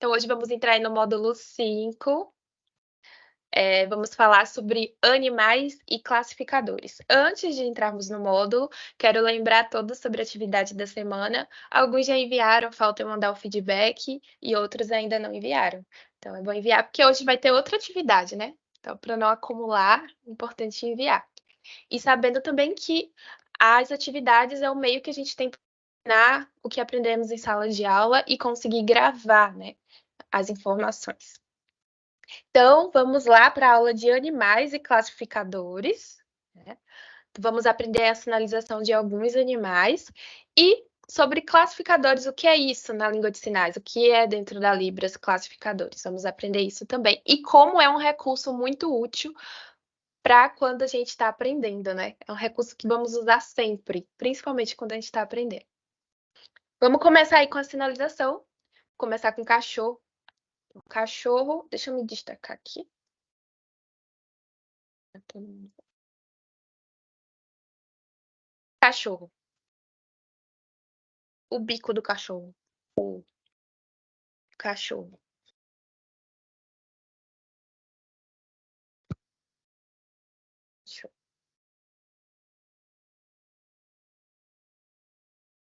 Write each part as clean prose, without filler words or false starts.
Então, hoje vamos entrar no módulo 5. Vamos falar sobre animais e classificadores. Antes de entrarmos no módulo, quero lembrar todos sobre a atividade da semana. Alguns já enviaram, falta eu mandar o feedback, e outros ainda não enviaram. Então, é bom enviar, porque hoje vai ter outra atividade, né? Então, para não acumular, é importante enviar. E sabendo também que as atividades é o meio que a gente tem para ensinar o que aprendemos em sala de aula e conseguir gravar, né, as informações. Então, vamos lá para a aula de animais e classificadores, né? Vamos aprender a sinalização de alguns animais e sobre classificadores, o que é isso na língua de sinais, o que é dentro da Libras classificadores. Vamos aprender isso também. E como é um recurso muito útil para quando a gente está aprendendo, né? É um recurso que vamos usar sempre, principalmente quando a gente está aprendendo. Vamos começar aí com a sinalização. Vou começar com o cachorro. O cachorro, deixa eu me destacar aqui. Cachorro. O bico do cachorro. O cachorro.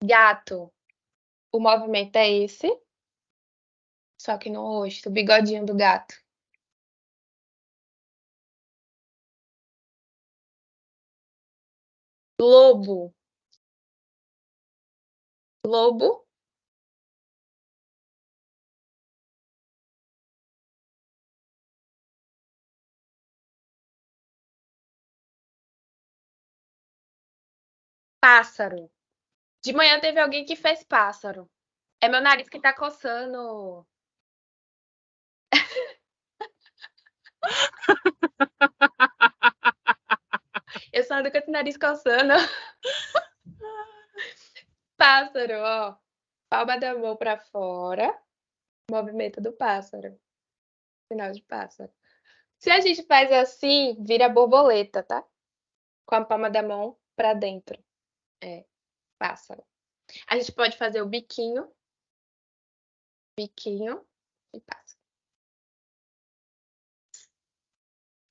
Gato. O movimento é esse, só que no rosto, o bigodinho do gato. Lobo. Lobo. Pássaro. De manhã teve alguém que fez pássaro. É meu nariz que tá coçando. Eu só ando com esse nariz coçando. Pássaro, ó. Palma da mão pra fora. Movimento do pássaro. Sinal de pássaro. Se a gente faz assim, vira borboleta, tá? Com a palma da mão pra dentro. É, pássaro. A gente pode fazer o biquinho. Biquinho e pássaro.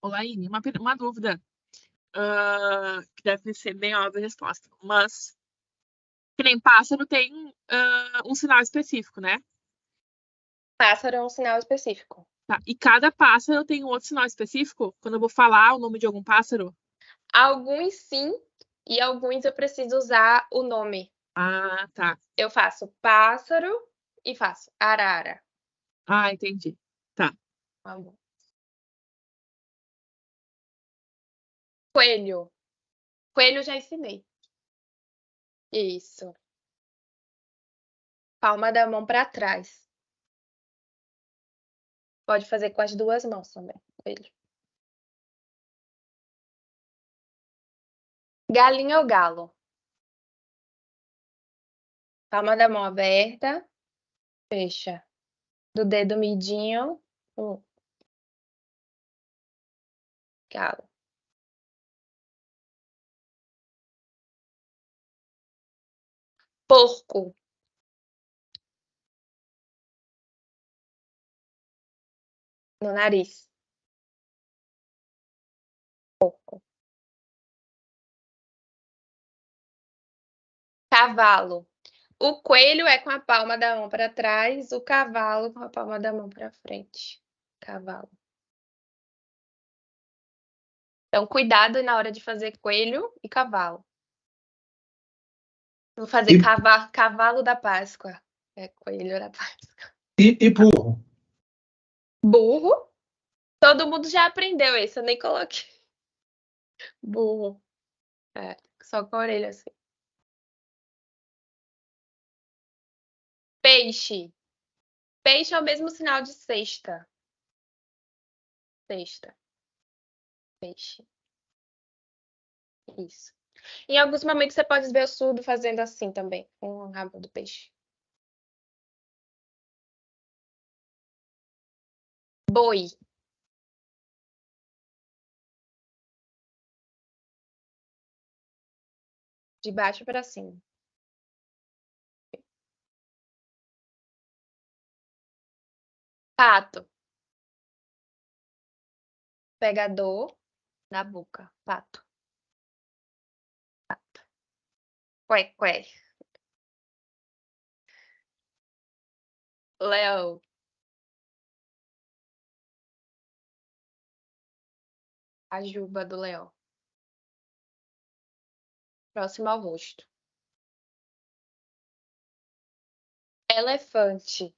Olá, Ine, uma dúvida, que deve ser bem óbvia a resposta, mas que nem pássaro tem um sinal específico, né? Pássaro é um sinal específico. Tá. E cada pássaro tem um outro sinal específico? Quando eu vou falar o nome de algum pássaro? Alguns sim, e alguns eu preciso usar o nome. Ah, tá. Eu faço pássaro e faço arara. Ah, entendi. Tá. Tá bom. Coelho. Coelho eu já ensinei. Isso. Palma da mão para trás. Pode fazer com as duas mãos também. Coelho. Galinha ou galo? Palma da mão aberta. Fecha. Do dedo midinho. Galo. Porco. No nariz. Porco. Cavalo. O coelho é com a palma da mão para trás, o cavalo com a palma da mão para frente. Cavalo. Então, cuidado na hora de fazer coelho e cavalo. Vou fazer cavalo da Páscoa. É coelho da Páscoa. E burro? Burro. Todo mundo já aprendeu esse, eu nem coloquei. Burro. É, só com a orelha assim. Peixe. Peixe é o mesmo sinal de cesta. Cesta. Peixe. Isso. Em alguns momentos você pode ver o surdo fazendo assim também, com o rabo do peixe. Boi. De baixo para cima. Pato. Pegador na boca. Pato. Pato. Qué, qué. Leão. A juba do leão. Próximo ao rosto. Elefante.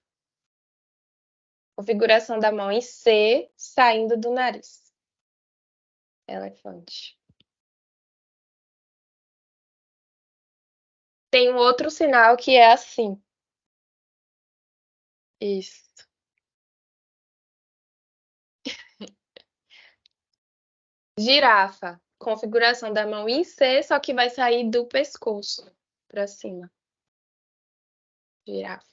Configuração da mão em C, saindo do nariz. Elefante. Tem um outro sinal que é assim. Isso. Girafa. Configuração da mão em C, só que vai sair do pescoço para cima. Girafa.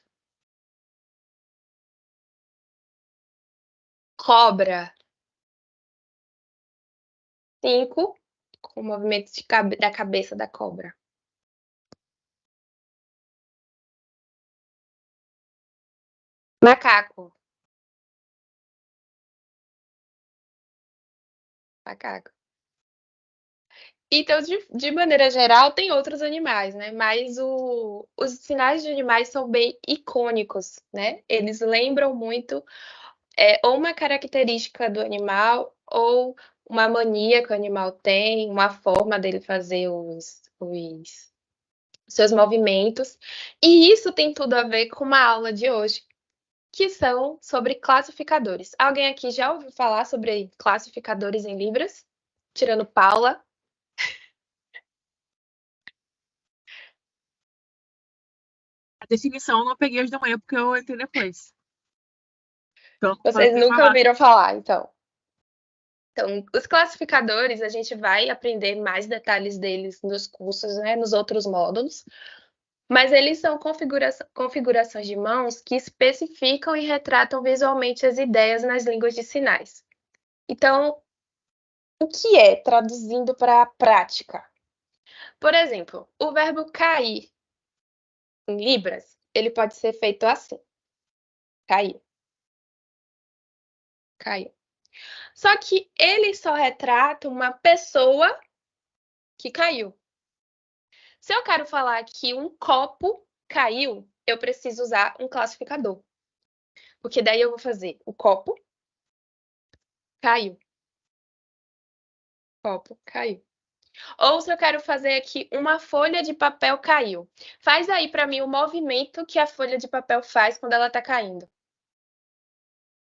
Cobra. 5, com o movimento da cabeça da cobra. Macaco. Macaco. Então, de maneira geral, tem outros animais, né? Mas os sinais de animais são bem icônicos, né? Eles lembram muito ou uma característica do animal ou uma mania que o animal tem, uma forma dele fazer os seus movimentos. E isso tem tudo a ver com uma aula de hoje, que são sobre classificadores. Alguém aqui já ouviu falar sobre classificadores em Libras? Tirando Paula. A definição eu não peguei hoje da manhã porque eu entrei depois. Então, Vocês pode nunca falar. ouviram falar, então. Então, os classificadores, a gente vai aprender mais detalhes deles nos cursos, né, nos outros módulos, mas eles são configurações de mãos que especificam e retratam visualmente as ideias nas línguas de sinais. Então, o que é, traduzindo para a prática? Por exemplo, o verbo cair em Libras, ele pode ser feito assim: cair, cair. Só que ele só retrata uma pessoa que caiu. Se eu quero falar que um copo caiu, eu preciso usar um classificador. Porque daí eu vou fazer o copo caiu. Copo caiu. Ou se eu quero fazer aqui uma folha de papel caiu. Faz aí para mim o movimento que a folha de papel faz quando ela está caindo.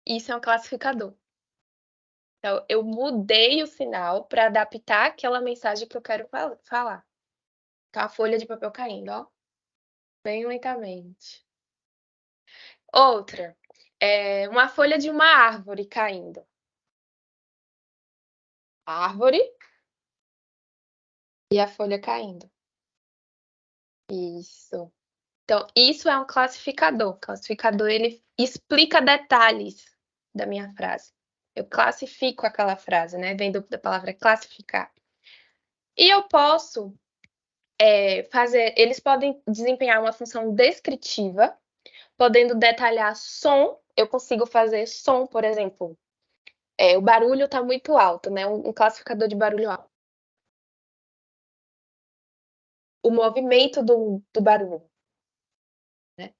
Isso é um classificador. Então, eu mudei o sinal para adaptar aquela mensagem que eu quero falar. Então, a folha de papel caindo, ó. Bem lentamente. Outra, uma folha de uma árvore caindo. Árvore e a folha caindo. Isso. Então, isso é um classificador. O classificador, ele explica detalhes da minha frase. Eu classifico aquela frase, né? Vem da palavra classificar. E eu posso eles podem desempenhar uma função descritiva, podendo detalhar som. Eu consigo fazer som, por exemplo. O barulho está muito alto, né? Um classificador de barulho alto. O movimento do barulho, né?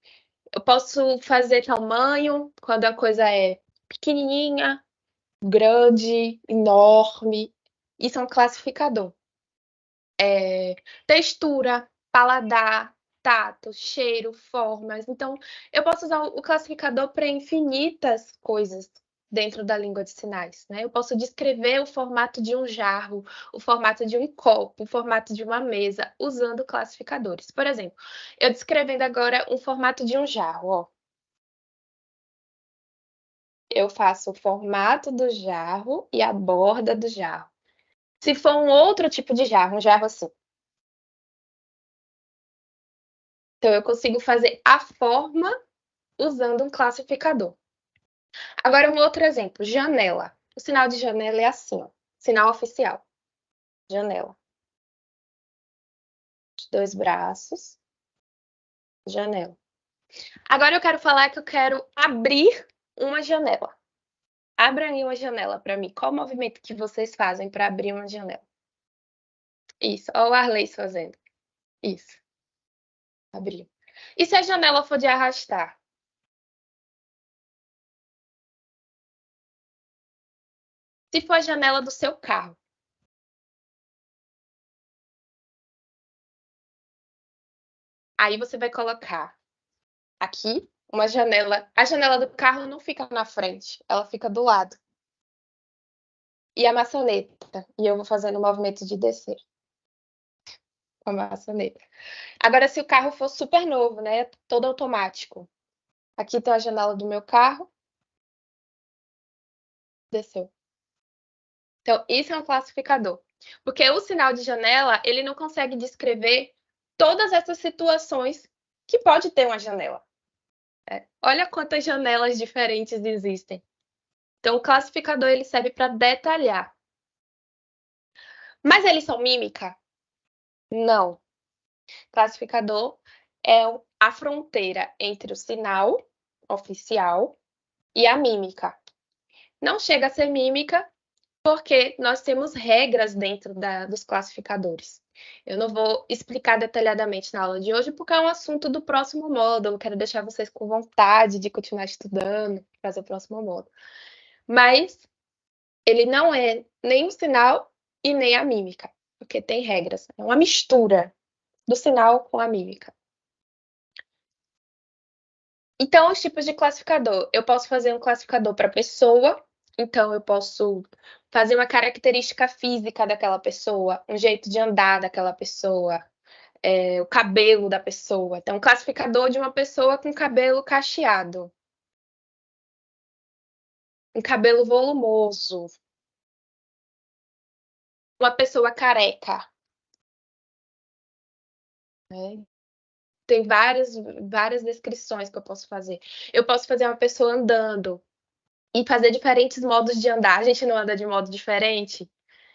Eu posso fazer tamanho quando a coisa é pequenininha, grande, enorme. Isso é um classificador. Textura, paladar, tato, cheiro, formas. Então, eu posso usar o classificador para infinitas coisas dentro da língua de sinais, né? Eu posso descrever o formato de um jarro, o formato de um copo, o formato de uma mesa, usando classificadores. Por exemplo, eu descrevendo agora um formato de um jarro, ó. Eu faço o formato do jarro e a borda do jarro. Se for um outro tipo de jarro, um jarro assim. Então, eu consigo fazer a forma usando um classificador. Agora, um outro exemplo, janela. O sinal de janela é assim, ó, sinal oficial. Janela. Os dois braços, janela. Agora eu quero falar que eu quero abrir uma janela. Abra aí uma janela para mim. Qual o movimento que vocês fazem para abrir uma janela? Isso, olha o Arleis fazendo. Isso. Abriu. E se a janela for de arrastar? Se for a janela do seu carro. Aí você vai colocar aqui uma janela. A janela do carro não fica na frente, ela fica do lado. E a maçaneta. E eu vou fazendo o movimento de descer com a maçaneta. Agora, se o carro for super novo, né? Todo automático. Aqui tem a janela do meu carro. Desceu. Então, isso é um classificador. Porque o sinal de janela, ele não consegue descrever todas essas situações que pode ter uma janela. Olha quantas janelas diferentes existem. Então, o classificador ele serve para detalhar. Mas eles são mímica? Não. Classificador é a fronteira entre o sinal oficial e a mímica. Não chega a ser mímica porque nós temos regras dentro dos classificadores. Eu não vou explicar detalhadamente na aula de hoje porque é um assunto do próximo módulo. Quero deixar vocês com vontade de continuar estudando, fazer o próximo módulo. Mas ele não é nem o sinal e nem a mímica, porque tem regras. É uma mistura do sinal com a mímica. Então, os tipos de classificador. Eu posso fazer um classificador para pessoa, então eu posso fazer uma característica física daquela pessoa, um jeito de andar daquela pessoa, o cabelo da pessoa. Então, um classificador de uma pessoa com cabelo cacheado, um cabelo volumoso, uma pessoa careca. Né? Tem várias descrições que eu posso fazer. Eu posso fazer uma pessoa andando e fazer diferentes modos de andar. A gente não anda de modo diferente?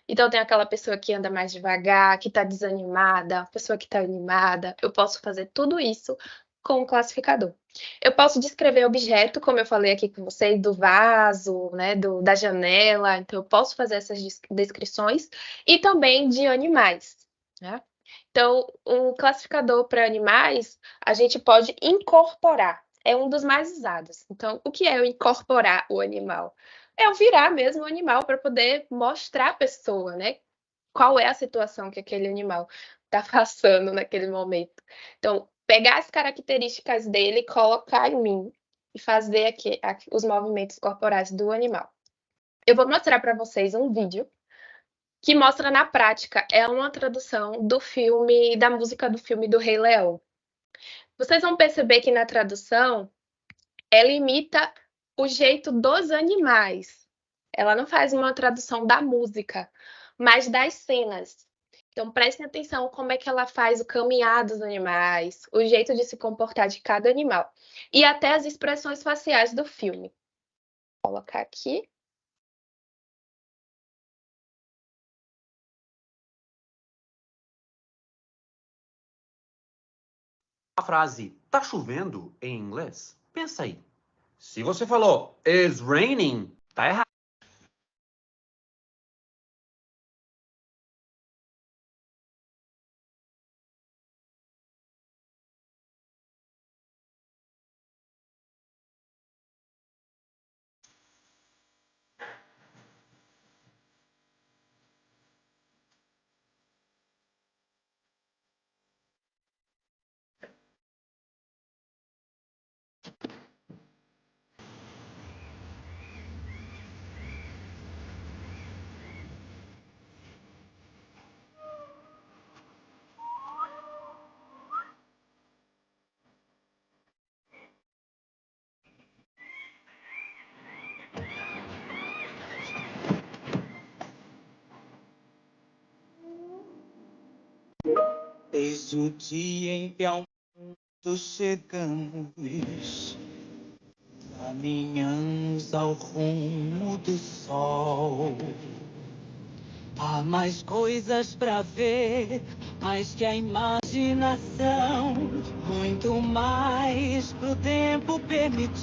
Então tem aquela pessoa que anda mais devagar, que está desanimada, a pessoa que está animada. Eu posso fazer tudo isso com o classificador. Eu posso descrever objeto, como eu falei aqui com vocês, do vaso, né, da janela. Então eu posso fazer essas descrições e também de animais, né? Então, um classificador para animais, a gente pode incorporar. É um dos mais usados. Então, o que é eu incorporar o animal? É eu virar mesmo o animal para poder mostrar à pessoa, né? Qual é a situação que aquele animal está passando naquele momento. Então, pegar as características dele, colocar em mim e fazer aqui os movimentos corporais do animal. Eu vou mostrar para vocês um vídeo que mostra na prática, é uma tradução do filme, da música do filme do Rei Leão. Vocês vão perceber que na tradução, ela imita o jeito dos animais. Ela não faz uma tradução da música, mas das cenas. Então, prestem atenção como é que ela faz o caminhar dos animais, o jeito de se comportar de cada animal. E até as expressões faciais do filme. Vou colocar aqui. A frase tá chovendo em inglês? Pensa aí. Se você falou it's raining, tá errado. Desde o dia em que ao mundo chegamos, caminhamos ao rumo do sol. Há mais coisas para ver, mais que a imaginação, muito mais pro tempo permitir.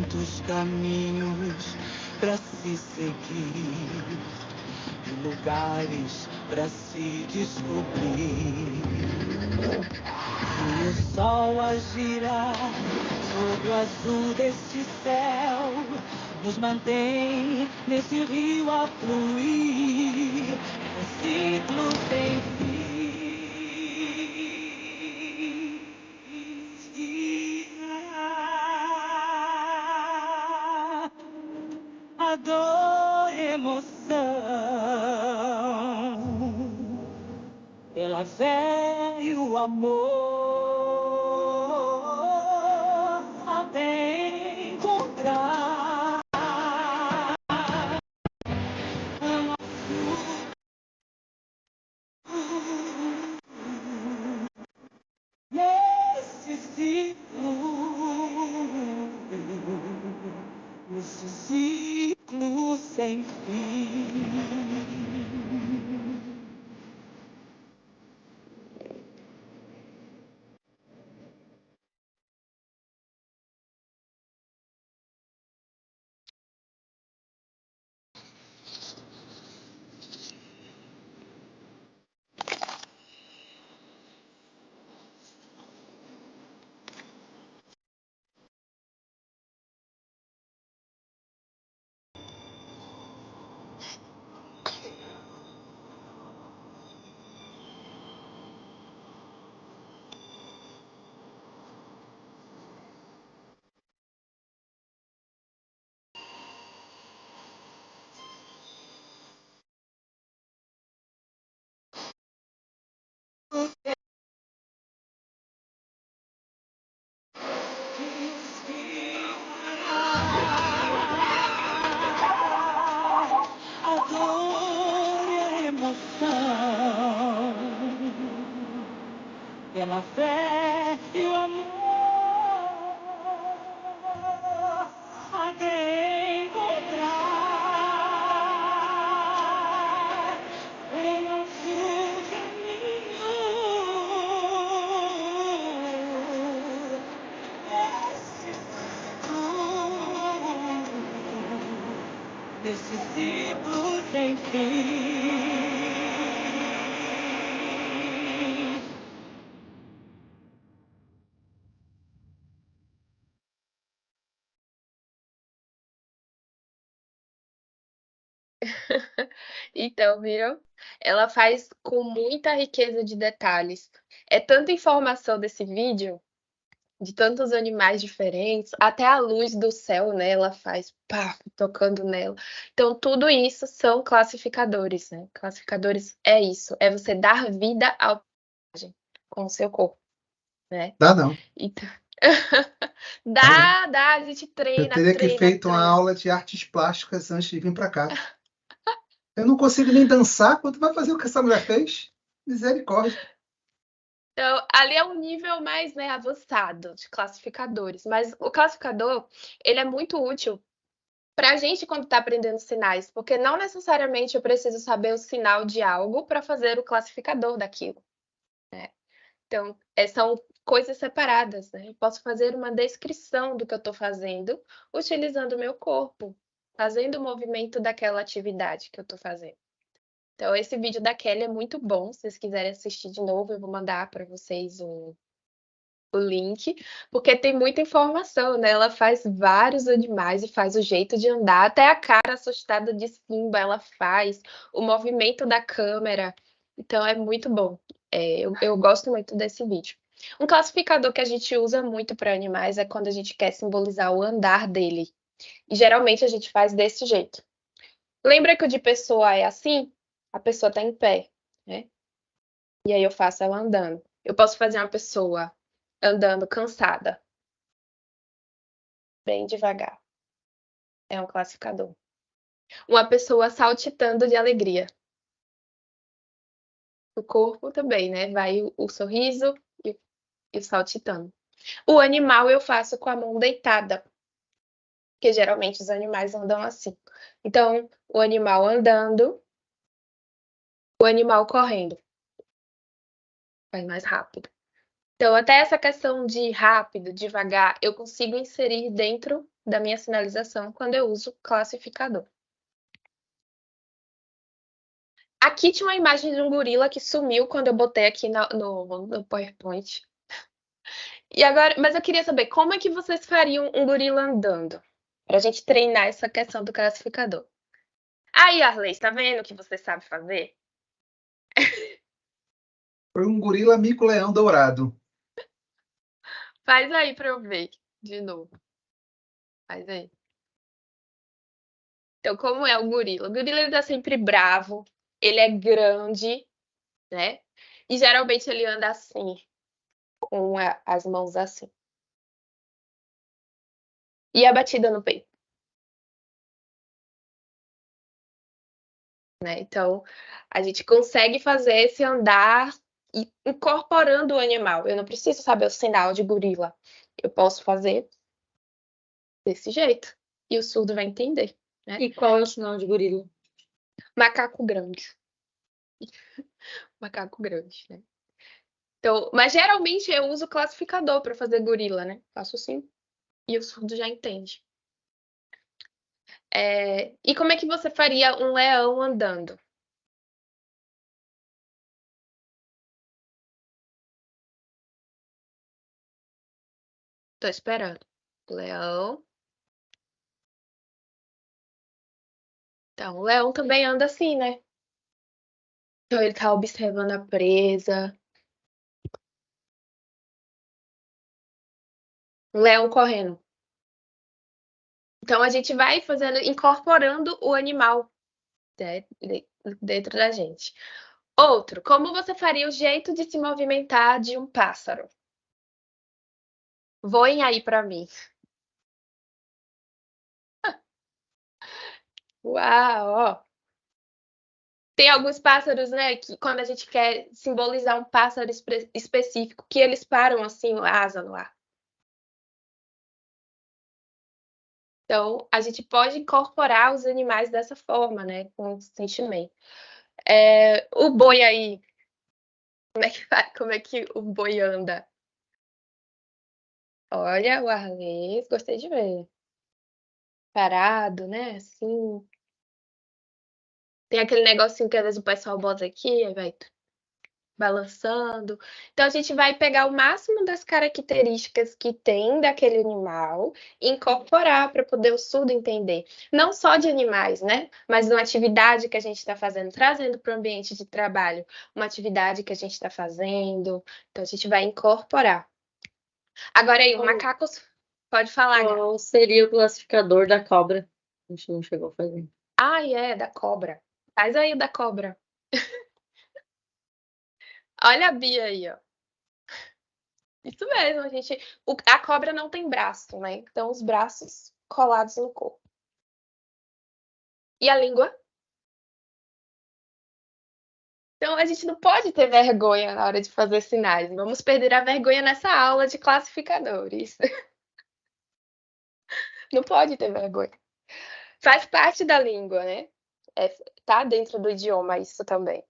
tantos caminhos para se seguir, lugares para se descobrir. E o sol a girar sobre o azul deste céu nos mantém nesse rio a fluir. O ciclo sem fim. A dor, emoção, pela fé e o amor, até encontrar nesse ciclo sem fim. A dor e a emoção, pela fé e o amor, até encontrar em nosso caminho desse ciclo sem fim. Então, viram? Ela faz com muita riqueza de detalhes. É tanta informação desse vídeo, de tantos animais diferentes, até a luz do céu, né? Ela faz pá, tocando nela. Então, tudo isso são classificadores, né? Classificadores é isso, é você dar vida ao personagem com o seu corpo, né? Dá não. Então... Dá dá, a gente Eu treina, teria que treina, feito uma treina. aula de artes plásticas antes de vir para cá. Eu não consigo nem dançar, quanto vai fazer o que essa mulher fez? Misericórdia. Então, ali é um nível mais, né, avançado de classificadores, mas o classificador, ele é muito útil para a gente quando está aprendendo sinais, porque não necessariamente eu preciso saber o sinal de algo para fazer o classificador daquilo, né? Então, são coisas separadas, né? Eu posso fazer uma descrição do que eu estou fazendo utilizando o meu corpo, fazendo o movimento daquela atividade que eu estou fazendo. Então, esse vídeo da Kelly é muito bom. Se vocês quiserem assistir de novo, eu vou mandar para vocês o link, porque tem muita informação, né? Ela faz vários animais e faz o jeito de andar, até a cara assustada de Simba ela faz, o movimento da câmera. Então, é muito bom. Eu gosto muito desse vídeo. Um classificador que a gente usa muito para animais é quando a gente quer simbolizar o andar dele. E geralmente a gente faz desse jeito. Lembra que o de pessoa é assim? A pessoa está em pé, né? E aí eu faço ela andando. Eu posso fazer uma pessoa andando cansada, bem devagar. É um classificador. Uma pessoa saltitando de alegria. O corpo também, né? Vai o sorriso e o saltitando. O animal eu faço com a mão deitada, porque geralmente os animais andam assim. Então, o animal andando, o animal correndo. Vai mais rápido. Então, até essa questão de rápido, devagar, eu consigo inserir dentro da minha sinalização quando eu uso classificador. Aqui tinha uma imagem de um gorila que sumiu quando eu botei aqui no PowerPoint. E agora, mas eu queria saber como é que vocês fariam um gorila andando? Pra gente treinar essa questão do classificador. Aí, Arley, tá vendo o que você sabe fazer? Foi um gorila mico-leão dourado. Faz aí pra eu ver de novo. Faz aí. Então, como é o gorila? O gorila ele tá sempre bravo, ele é grande, né? E geralmente ele anda assim, com as mãos assim. E a batida no peito. Né? Então, a gente consegue fazer esse andar e incorporando o animal. Eu não preciso saber o sinal de gorila. Eu posso fazer desse jeito. E o surdo vai entender. Né? E qual é o sinal de gorila? Macaco grande. Macaco grande, né? Então, mas geralmente eu uso classificador para fazer gorila, né? Faço assim e o surdo já entende. E como é que você faria um leão andando? Tô esperando. Leão. Então, o leão também anda assim, né? Então, ele tá observando a presa. Um leão correndo. Então, a gente vai fazendo, incorporando o animal, né, dentro da gente. Outro, como você faria o jeito de se movimentar de um pássaro? Voem aí para mim. Uau, ó. Tem alguns pássaros, né, que quando a gente quer simbolizar um pássaro específico, que eles param assim, a asa no ar. Então, a gente pode incorporar os animais dessa forma, né, com sentimento. O boi aí, como é que o boi anda? Olha, o Arles, gostei de ver. Parado, né, assim. Tem aquele negocinho que às vezes o pessoal bota aqui, aí vai balançando. Então, a gente vai pegar o máximo das características que tem daquele animal e incorporar para poder o surdo entender. Não só de animais, né? Mas de uma atividade que a gente está fazendo, trazendo para o ambiente de trabalho, uma atividade que a gente está fazendo. Então, a gente vai incorporar. Agora aí, o macaco. Pode falar, Gá. Qual seria o classificador da cobra? A gente não chegou a fazer. Da cobra. Faz aí o da cobra. Olha a Bia aí, ó. Isso mesmo, a cobra não tem braço, né? Então, os braços colados no corpo. E a língua? Então, a gente não pode ter vergonha na hora de fazer sinais. Vamos perder a vergonha nessa aula de classificadores. Não pode ter vergonha. Faz parte da língua, né? Tá dentro do idioma isso também.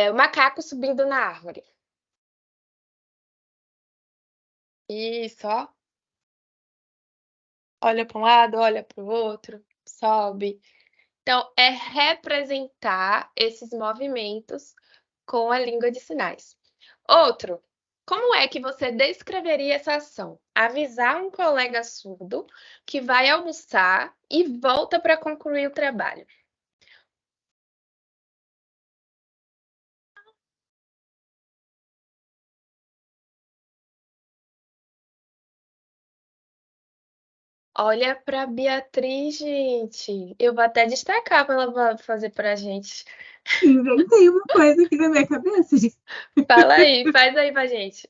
O macaco subindo na árvore. Isso, ó. Olha para um lado, olha para o outro, sobe. Então, é representar esses movimentos com a língua de sinais. Outro, como é que você descreveria essa ação? Avisar um colega surdo que vai almoçar e volta para concluir o trabalho. Olha para Beatriz, gente. Eu vou até destacar para ela fazer para a gente. Inventei uma coisa aqui na minha cabeça, gente. Fala aí, faz aí pra gente.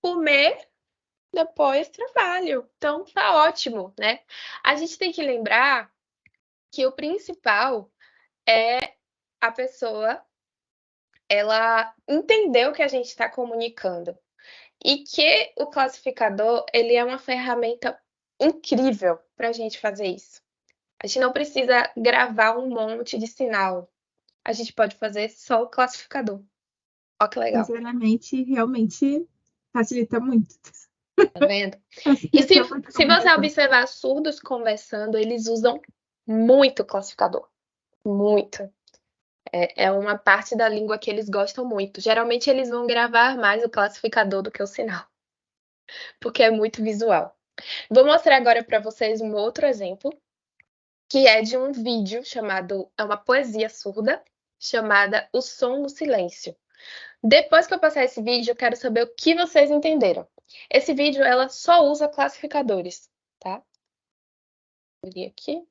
Comer depois trabalho. Então tá ótimo, né? A gente tem que lembrar que o principal é a pessoa ela entender o que a gente está comunicando. E que o classificador ele é uma ferramenta incrível para a gente fazer isso. A gente não precisa gravar um monte de sinal. A gente pode fazer só o classificador. Ó que legal. Sinceramente, realmente Facilita muito. Tá vendo? E Facilita muito a se você comunicação. observar surdos conversando, eles usam muito classificador. Muito. É uma parte da língua que eles gostam muito. Geralmente eles vão gravar mais o classificador do que o sinal, porque é muito visual. Vou mostrar agora para vocês um outro exemplo, que é de um vídeo chamado, é uma poesia surda, chamada O Som no Silêncio. Depois que eu passar esse vídeo, eu quero saber o que vocês entenderam. Esse vídeo, ela só usa classificadores, tá? Vou abrir aqui.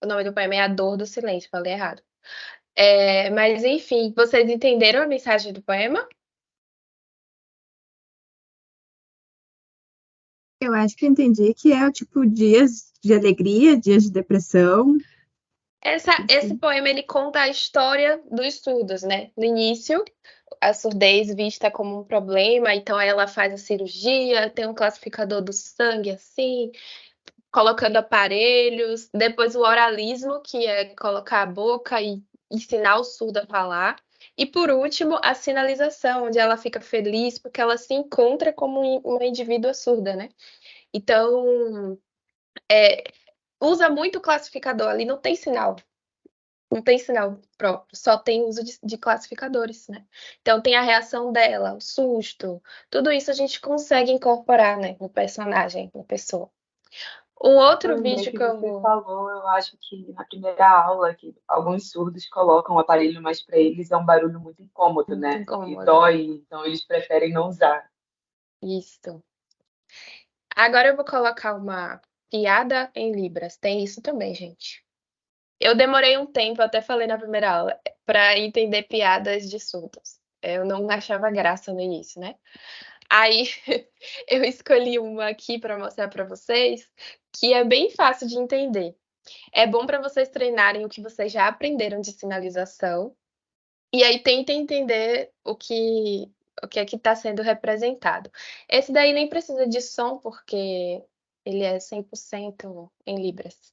O nome do poema é A Dor do Silêncio, falei errado. Mas, enfim, vocês entenderam a mensagem do poema? Eu acho que eu entendi que é tipo dias de alegria, dias de depressão. Esse poema, ele conta a história dos surdos, né? No início, a surdez vista como um problema, então ela faz a cirurgia, tem um classificador do sangue, assim, colocando aparelhos. Depois o oralismo, que é colocar a boca e ensinar o surdo a falar. E por último, a sinalização, onde ela fica feliz porque ela se encontra como uma indivídua surda, né? Então, usa muito classificador ali, não tem sinal. Não tem sinal próprio, só tem uso de classificadores, né? Então tem a reação dela, o susto, tudo isso a gente consegue incorporar, né, no personagem, na pessoa. Um outro Eu lembrei vídeo que que eu você vou. falou, eu acho que na primeira aula, que alguns surdos colocam o aparelho, mas para eles é um barulho muito incômodo, Muito né? E incômodo. dói, então eles preferem não usar. Isso. Agora eu vou colocar uma piada em Libras. Tem isso também, gente. Eu demorei um tempo, até falei na primeira aula, para entender piadas de surdos. Eu não achava graça no início, né? Aí eu escolhi uma aqui para mostrar para vocês, que é bem fácil de entender. É bom para vocês treinarem o que vocês já aprenderam de sinalização. E aí tentem entender o que é que está sendo representado. Esse daí nem precisa de som, porque ele é 100% em Libras.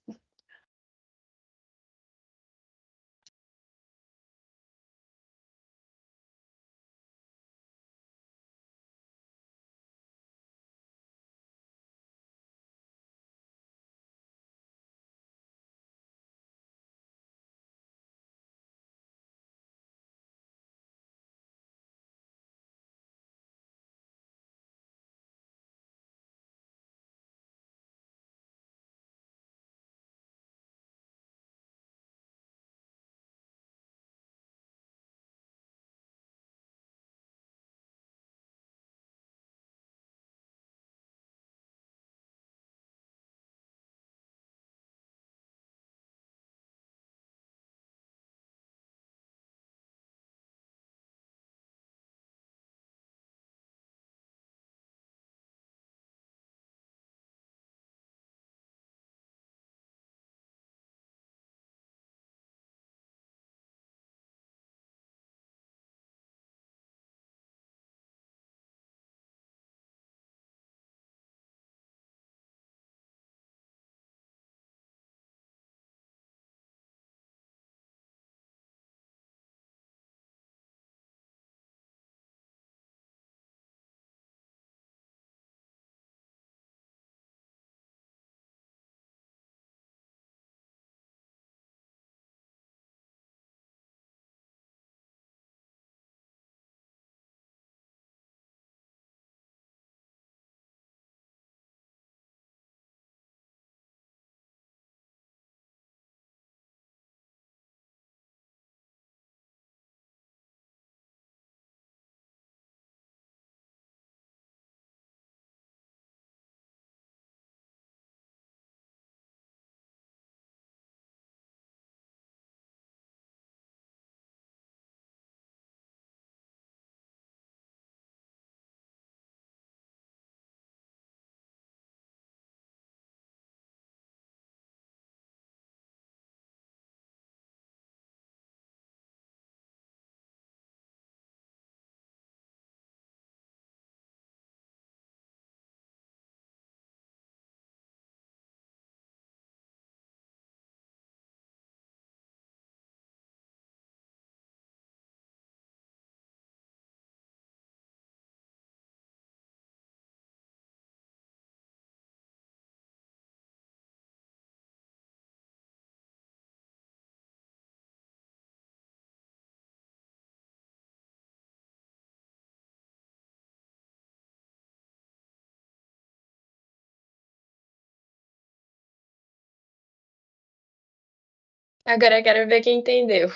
Agora eu quero ver quem entendeu.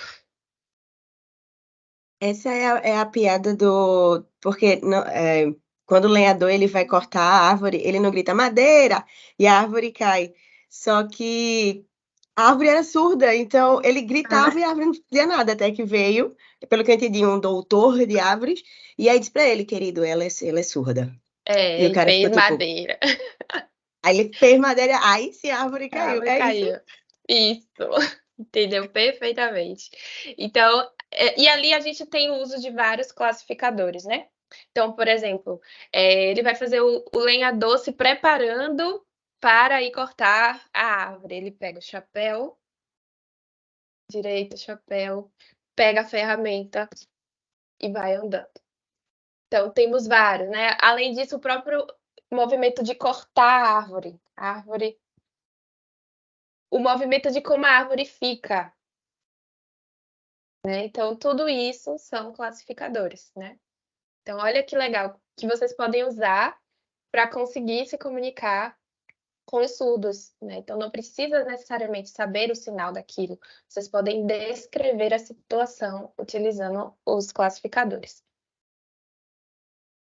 Essa é a piada do. Porque quando o lenhador ele vai cortar a árvore, ele não grita madeira e a árvore cai. Só que a árvore era surda, então ele gritava e a árvore não dizia nada, até que veio, pelo que eu entendi, um doutor de árvores, e aí disse pra ele, querido, ela é surda. E o Ele cara fez ficou tipo. madeira. Aí ele fez madeira, aí sim a árvore A caiu. árvore É isso? caiu. Isso. Entendeu perfeitamente. Então, e ali a gente tem o uso de vários classificadores, né? Então, por exemplo, ele vai fazer o lenhador se preparando para ir cortar a árvore. Ele pega o chapéu, direito, chapéu, pega a ferramenta e vai andando. Então, temos vários, né? Além disso, o próprio movimento de cortar a árvore, o movimento de como a árvore fica, né? Então, tudo isso são classificadores, né? Então, olha que legal que vocês podem usar para conseguir se comunicar com os surdos, né? Então, não precisa necessariamente saber o sinal daquilo. Vocês podem descrever a situação utilizando os classificadores.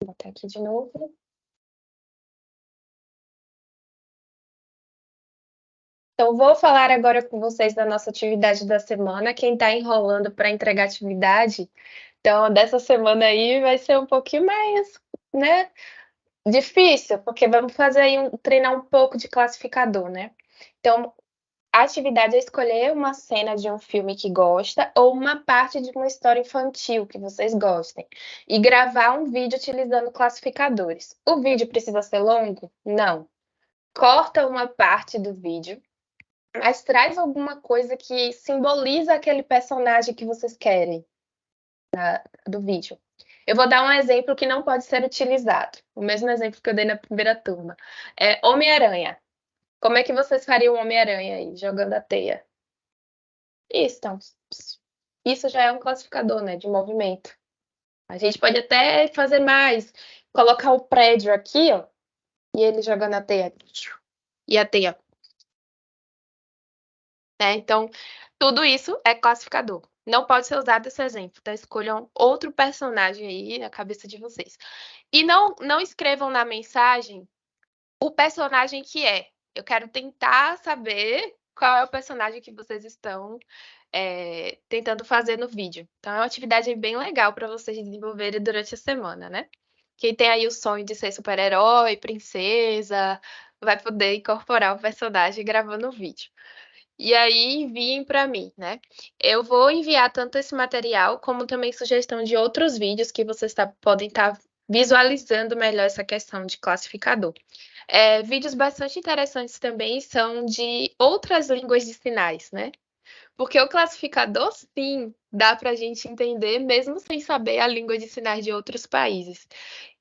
Vou botar aqui de novo. Então, vou falar agora com vocês da nossa atividade da semana. Quem está enrolando para entregar atividade, então, dessa semana aí vai ser um pouquinho mais, né, difícil, porque vamos fazer aí treinar um pouco de classificador, né? Então, a atividade é escolher uma cena de um filme que gosta ou uma parte de uma história infantil que vocês gostem e gravar um vídeo utilizando classificadores. O vídeo precisa ser longo? Não. Corta uma parte do vídeo, mas traz alguma coisa que simboliza aquele personagem que vocês querem do vídeo. Eu vou dar um exemplo que não pode ser utilizado. O mesmo exemplo que eu dei na primeira turma. Homem-Aranha. Como é que vocês fariam o Homem-Aranha aí, jogando a teia? Isso, então, isso já é um classificador, né, de movimento. A gente pode até fazer mais. Colocar o prédio aqui, ó, e ele jogando a teia. E a teia. Então, tudo isso é classificador. Não pode ser usado esse exemplo, então escolham outro personagem aí na cabeça de vocês. E não escrevam na mensagem o personagem que é. Eu quero tentar saber qual é o personagem que vocês estão tentando fazer no vídeo. Então, é uma atividade bem legal para vocês desenvolverem durante a semana, né? Quem tem aí o sonho de ser super-herói, princesa, vai poder incorporar o personagem gravando o vídeo. E aí enviem para mim, né? Eu vou enviar tanto esse material como também sugestão de outros vídeos que vocês podem estar visualizando melhor essa questão de classificador. Vídeos bastante interessantes também são de outras línguas de sinais, né? Porque o classificador, sim, dá para a gente entender, mesmo sem saber a língua de sinais de outros países.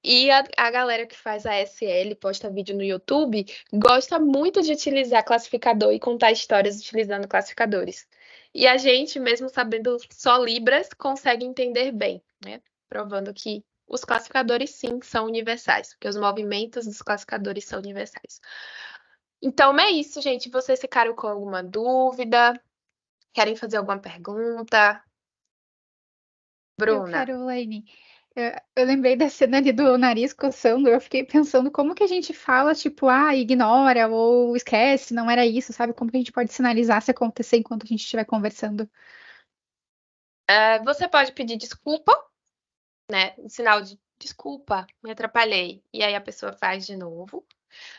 E a galera que faz a SL, posta vídeo no YouTube, gosta muito de utilizar classificador e contar histórias utilizando classificadores. E a gente, mesmo sabendo só Libras, consegue entender bem, né? Provando que os classificadores, sim, são universais, porque os movimentos dos classificadores são universais. Então, é isso, gente. Vocês ficaram com alguma dúvida? Querem fazer alguma pergunta? Eu Bruna? quero, Laine. Eu lembrei da cena ali do nariz coçando, eu fiquei pensando como que a gente fala, tipo, ignora ou esquece, não era isso, sabe? Como que a gente pode sinalizar se acontecer enquanto a gente estiver conversando? Você pode pedir desculpa, né? Um sinal de desculpa, me atrapalhei. E aí a pessoa faz de novo.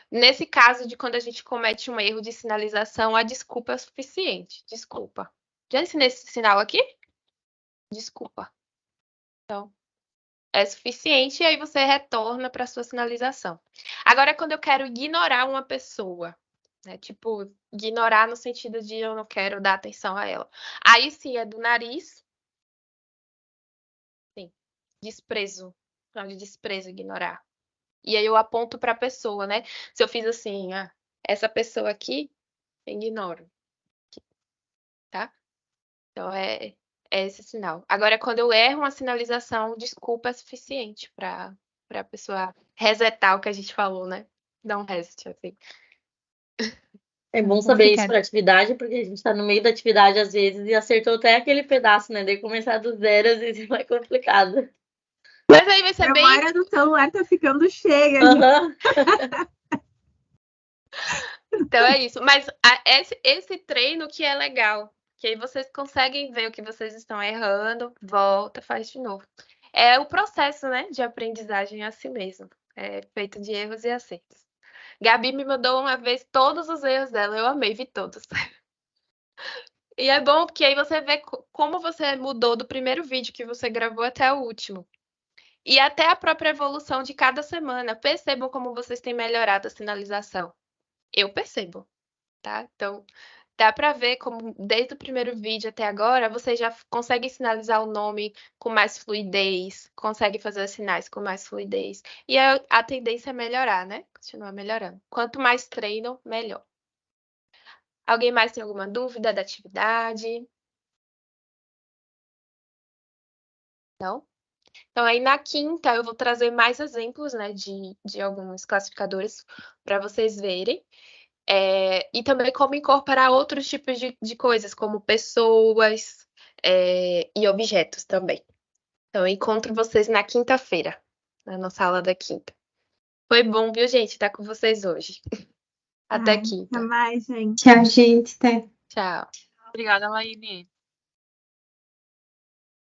Nesse caso de quando a gente comete um erro de sinalização, a desculpa é suficiente. Desculpa. Já ensinei esse sinal aqui? Desculpa. Então, é suficiente e aí você retorna para sua sinalização. Agora, quando eu quero ignorar uma pessoa, né? Tipo, ignorar no sentido de eu não quero dar atenção a ela. Aí sim é do nariz. Sim. Desprezo. Não, de desprezo, ignorar. E aí eu aponto para a pessoa, né? Se eu fiz assim, essa pessoa aqui, eu ignoro, tá? Então é esse sinal. Agora, quando eu erro uma sinalização, desculpa é suficiente para a pessoa resetar o que a gente falou, né? Dar um reset, assim. É bom saber isso Complicado. para atividade, porque a gente está no meio da atividade às vezes e acertou até aquele pedaço, né? Daí começar do zero às vezes é mais complicado. Mas aí vai ser A bem. memória do celular tá ficando cheia. Aham. Então é isso. Mas esse treino que é legal. Que aí vocês conseguem ver o que vocês estão errando, volta, faz de novo. É o processo, né, de aprendizagem assim mesmo. É feito de erros e acertos. Gabi me mandou uma vez todos os erros dela, eu amei, vi todos. E é bom porque aí você vê como você mudou do primeiro vídeo que você gravou até o último. E até a própria evolução de cada semana. Percebam como vocês têm melhorado a sinalização. Eu percebo, tá? Então, dá para ver como desde o primeiro vídeo até agora, vocês já conseguem sinalizar o nome com mais fluidez, conseguem fazer os sinais com mais fluidez. E a tendência é melhorar, né? Continuar melhorando. Quanto mais treino, melhor. Alguém mais tem alguma dúvida da atividade? Não? Então, aí na quinta eu vou trazer mais exemplos, né, de alguns classificadores para vocês verem. E também como incorporar outros tipos de coisas, como pessoas, e objetos também. Então, eu encontro vocês na quinta-feira, na nossa aula da quinta. Foi bom, viu, gente, estar com vocês hoje. Até Ai, quinta. Até mais, gente. Tchau, gente. Até. Tchau. Obrigada, Laine.